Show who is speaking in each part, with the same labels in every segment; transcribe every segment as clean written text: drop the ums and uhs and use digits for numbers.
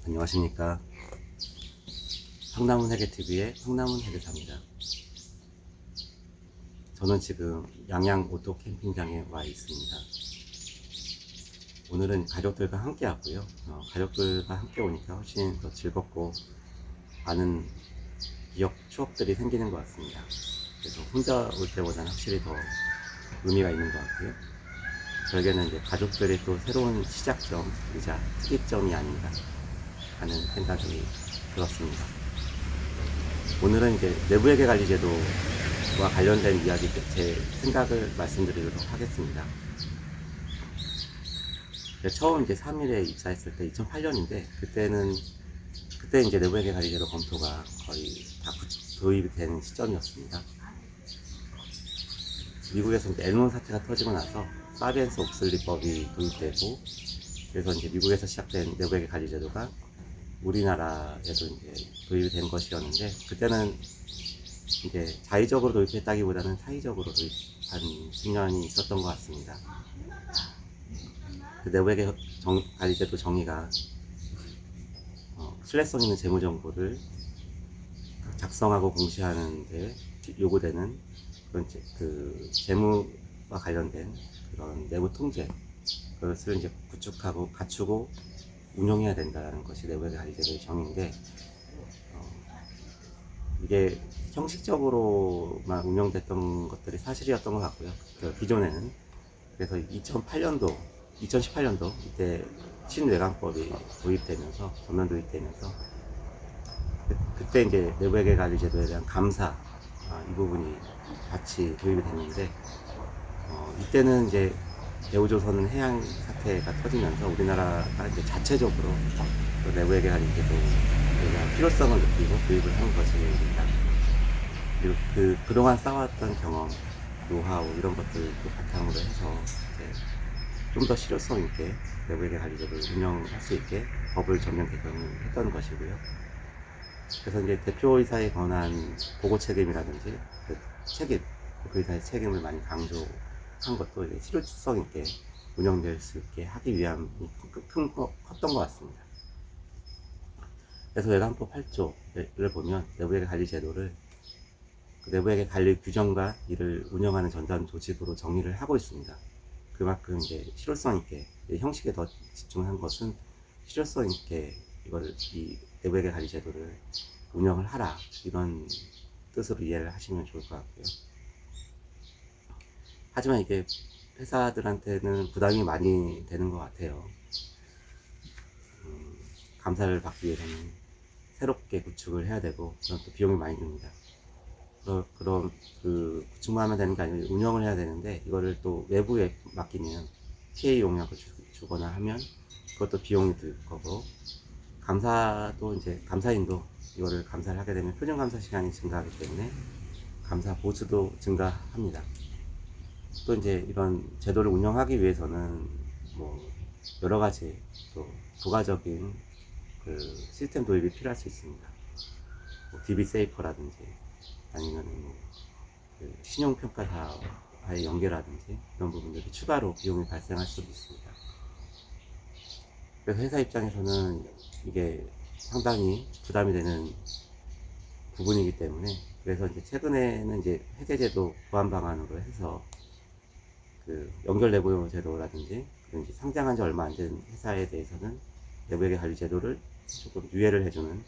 Speaker 1: 안녕하십니까. 황남은 회계TV의 황남은 회계사입니다. 저는 지금 양양 오토 캠핑장에 와 있습니다. 오늘은 가족들과 함께 왔고요. 가족들과 함께 오니까 훨씬 더 즐겁고 많은 기억, 추억들이 생기는 것 같습니다. 그래서 혼자 올 때보다는 확실히 더 의미가 있는 것 같고요. 저에게는 이제 가족들이 또 새로운 시작점이자 특이점이 아닌가 하는 생각이 들었습니다. 오늘은 이제 내부회계관리제도와 관련된 이야기, 제 생각을 말씀드리도록 하겠습니다. 처음 이제 3일에 입사했을 때 2008년인데, 그때 이제 내부회계관리제도 검토가 거의 다 도입이 되는 시점이었습니다. 미국에서 이제 엔론 사태가 터지고 나서 사비엔스 옥슬리법이 도입되고, 그래서 이제 미국에서 시작된 내부회계관리제도가 우리나라에도 이제 도입이 된 것이었는데, 그때는 이제 자의적으로 도입했다기보다는 사의적으로 도입한 측면이 있었던 것 같습니다. 그 내부회계 관리제도 정의가 신뢰성 있는 재무정보를 작성하고 공시하는 데 요구되는 그런 그 재무와 관련된 그런 내부 통제, 그것을 이제 구축하고 갖추고 운영해야 된다는 것이 내부회계 관리제도의 정의인데, 이게 형식적으로만 운영됐던 것들이 사실이었던 것 같고요. 기존에는. 그래서 2018년도 이때 신외관법이 도입되면서, 전면 도입되면서, 그때 이제 내부회계 관리 제도에 대한 감사, 이 부분이 같이 도입이 됐는데, 이때는 이제 대우조선 해양 사태가 터지면서 우리나라가 이제 자체적으로 내부회계 관리 제도에 대한 필요성을 느끼고 도입을 한 것입니다. 그리고 그동안 쌓아왔던 경험, 노하우, 이런 것들도 바탕으로 해서 좀 더 실효성 있게 내부회계 관리제도를 운영할 수 있게 법을 전면 개정을 했던 것이고요. 그래서 이제 대표이사에 관한 보고 책임이라든지 대표이사의 책임을 많이 강조한 것도 이제 실효성 있게 운영될 수 있게 하기 위함이 컸던 것 같습니다. 그래서 외관법 8조를 보면 내부회계 관리 제도를 내부회계 관리 규정과 이를 운영하는 전담 조직으로 정의를 하고 있습니다. 그만큼 이제 실효성 있게, 형식에 더 집중한 것은 실효성 있게 이 내부회계 관리 제도를 운영을 하라, 이런 뜻으로 이해를 하시면 좋을 것 같고요. 하지만 이게 회사들한테는 부담이 많이 되는 것 같아요. 감사를 받기 위해서는 새롭게 구축을 해야 되고, 그럼 또 비용이 많이 듭니다. 그럼 구축만 하면 되는 게 아니고 운영을 해야 되는데, 이거를 또 외부에 맡기면 PA 용역을 주거나 하면 그것도 비용이 들 거고, 감사도 이제 감사인도 이거를 감사를 하게 되면 표준 감사 시간이 증가하기 때문에 감사 보수도 증가합니다. 또 이제 이런 제도를 운영하기 위해서는 뭐 여러 가지 또 부가적인 그 시스템 도입이 필요할 수 있습니다. 뭐 DB 세이퍼라든지 아니면 그 신용평가사와의 연계라든지 이런 부분들이 추가로 비용이 발생할 수도 있습니다. 그래서 회사 입장에서는 이게 상당히 부담이 되는 부분이기 때문에, 그래서 이제 최근에는 이제 회계제도 보완 방안으로 해서 그 연결 내부 제도라든지 이제 상장한 지 얼마 안 된 회사에 대해서는 내부회계 관리 제도를 조금 유예를 해주는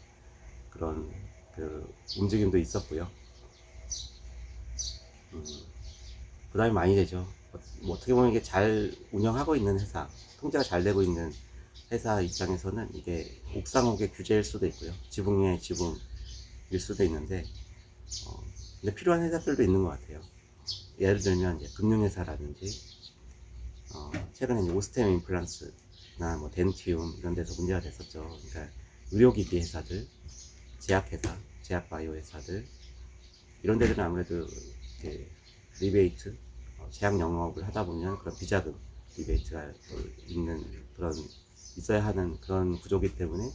Speaker 1: 그런 그 움직임도 있었고요. 부담이 많이 되죠. 뭐 어떻게 보면 이게 잘 운영하고 있는 회사, 통제가 잘 되고 있는 회사 입장에서는 이게 옥상옥의 규제일 수도 있고요. 지붕의 지붕일 수도 있는데, 근데 필요한 회사들도 있는 것 같아요. 예를 들면 이제 금융회사라든지, 최근에 이제 오스템 임플란트나 뭐 덴티움 이런 데서 문제가 됐었죠. 그러니까 의료기기 회사들, 제약회사, 제약바이오 회사들, 이런 데들은 아무래도 이렇게 리베이트, 제약 영업을 하다 보면 그런 비자금 리베이트가 있어야 하는 그런 구조기 때문에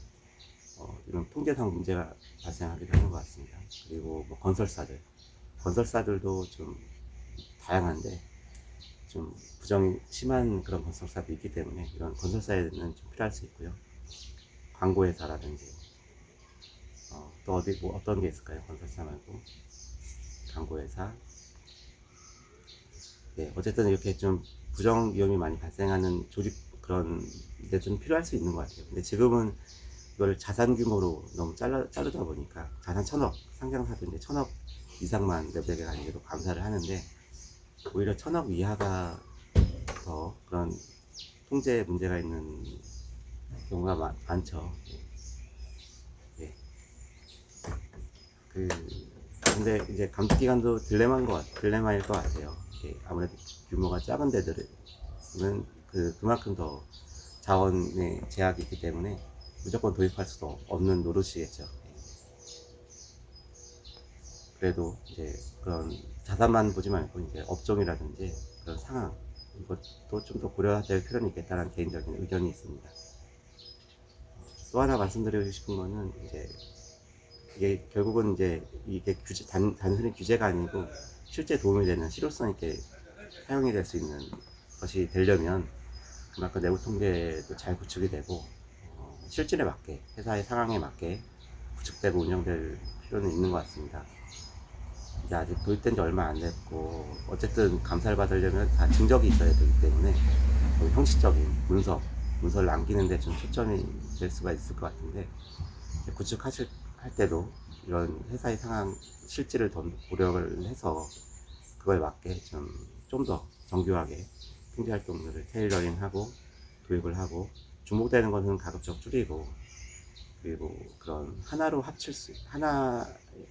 Speaker 1: 이런 통제상 문제가 발생하기도 하는 것 같습니다. 그리고 뭐 건설사들도 좀 다양한데 좀 부정이 심한 그런 건설사도 있기 때문에 이런 건설사에는 좀 필요할 수 있고요. 광고회사라든지 또 어디 뭐 어떤 게 있을까요? 건설사 말고 광고회사. 네, 어쨌든 이렇게 좀 부정 위험이 많이 발생하는 조직 그런 게 좀 필요할 수 있는 것 같아요. 근데 지금은 이걸 자산 규모로 너무 자르다 보니까 자산 1,000억, 상장사도 이제 1,000억 이상만 내부에게 관리로 감사를 하는데 오히려 1,000억 이하가 더 그런 통제 문제가 있는 경우가 많죠. 예. 근데 이제 감독기관도 딜레마일 것 같아요. 아무래도 규모가 작은 데들은 그만큼 더 자원의 제약이 있기 때문에 무조건 도입할 수도 없는 노릇이겠죠. 그래도 이제 그런 자산만 보지 말고 이제 업종이라든지 그런 상황 이것도 좀 더 고려될 필요는 있겠다는 개인적인 의견이 있습니다. 또 하나 말씀드리고 싶은 거는 이제 이게 결국은 이제 이게 단순히 규제가 아니고 실제 도움이 되는 실효성 있게 사용이 될 수 있는 것이 되려면 그만큼 내부 통제도 잘 구축이 되고 실질에 맞게 회사의 상황에 맞게 구축되고 운영될 필요는 있는 것 같습니다. 이게 아직 도입된 지 얼마 안 됐고 어쨌든 감사를 받으려면 다 증적이 있어야 되기 때문에 형식적인 문서를 남기는 데 좀 초점이 될 수가 있을 것 같은데 할 때도 이런 회사의 상황 실질을 더 고려를 해서 그거에 맞게 좀 더 정교하게 통제 활동들을 테일러링하고 도입을 하고 중복되는 것은 가급적 줄이고 그리고 그런 하나로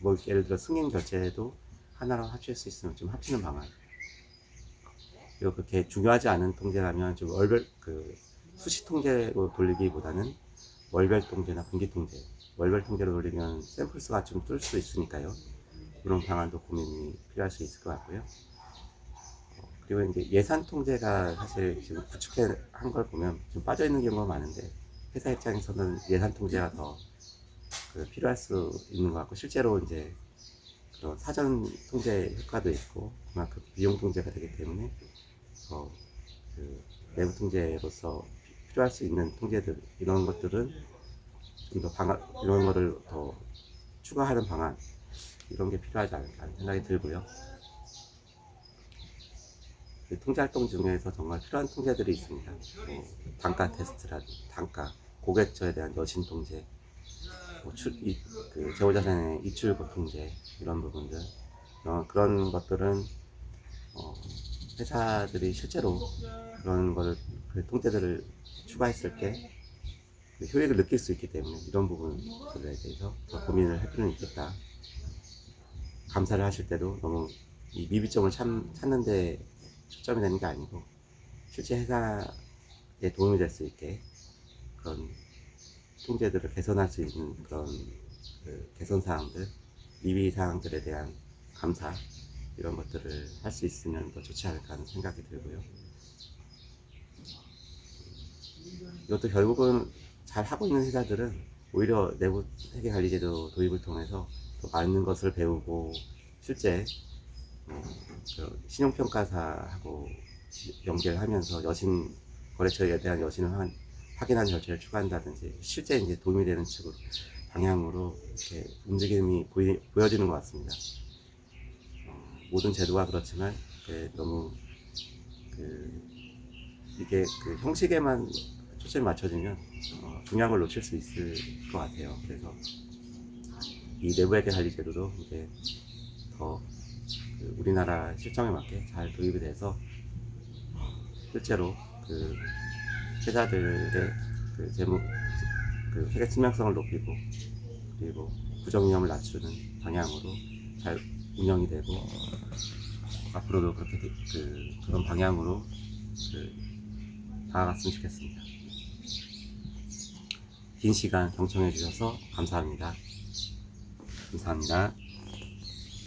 Speaker 1: 뭐 예를 들어 승인 결제도 하나로 합칠 수 있으면 좀 합치는 방안. 그리고 그렇게 중요하지 않은 통제라면 좀 수시 통제로 돌리기보다는 월별 통제나 분기 통제. 월별 통제로 돌리면 샘플 수가 좀 뜰 수 있으니까요. 이런 방안도 고민이 필요할 수 있을 것 같고요. 그리고 이제 예산 통제가 사실 지금 구축한 걸 보면 좀 빠져 있는 경우가 많은데 회사 입장에서는 예산 통제가 더 필요할 수 있는 것 같고 실제로 이제 그런 사전 통제 효과도 있고 그만큼 비용 통제가 되기 때문에 내부 통제로서 필요할 수 있는 통제들 이런 것들은 좀 더 이런 거를 더 추가하는 방안 이런 게 필요하지 않을까 하는 생각이 들고요. 통제 활동 중에서 정말 필요한 통제들이 있습니다. 단가 테스트라든지 고객처에 대한 여신 통제, 재고자산의 이출고 통제 이런 부분들 그런 것들은 회사들이 실제로 그런 거를 통제들을 추가했을 때 효익을 느낄 수 있기 때문에 이런 부분들에 대해서 더 고민을 할 필요는 있겠다. 감사를 하실 때도 너무 이 미비점을 찾는 데 초점이 되는 게 아니고 실제 회사에 도움이 될 수 있게 그런 통제들을 개선할 수 있는 그런 개선 사항들, 미비 사항들에 대한 감사 이런 것들을 할 수 있으면 더 좋지 않을까 하는 생각이 들고요. 이것도 결국은 잘 하고 있는 회사들은 오히려 내부 회계관리제도 도입을 통해서 더 많은 것을 배우고 실제 신용평가사하고 연계를 하면서 거래처에 대한 여신을 확인하는 절차를 추가한다든지 실제 이제 도움이 되는 방향으로 이렇게 움직임이 보여지는 것 같습니다. 모든 제도가 그렇지만 너무 이게 형식에만 초점이 맞춰지면 중요한 걸 놓칠 수 있을 것 같아요. 그래서 이 내부회계 관리 제도도 이제 더 우리나라 실정에 맞게 잘 도입이 돼서 실제로 회사들의 재무 회계 투명성을 높이고 그리고 부정 위험을 낮추는 방향으로 잘 운영이 되고 앞으로도 그렇게 그런 방향으로 다가갔으면 좋겠습니다. 긴 시간 경청해 주셔서 감사합니다. 감사합니다.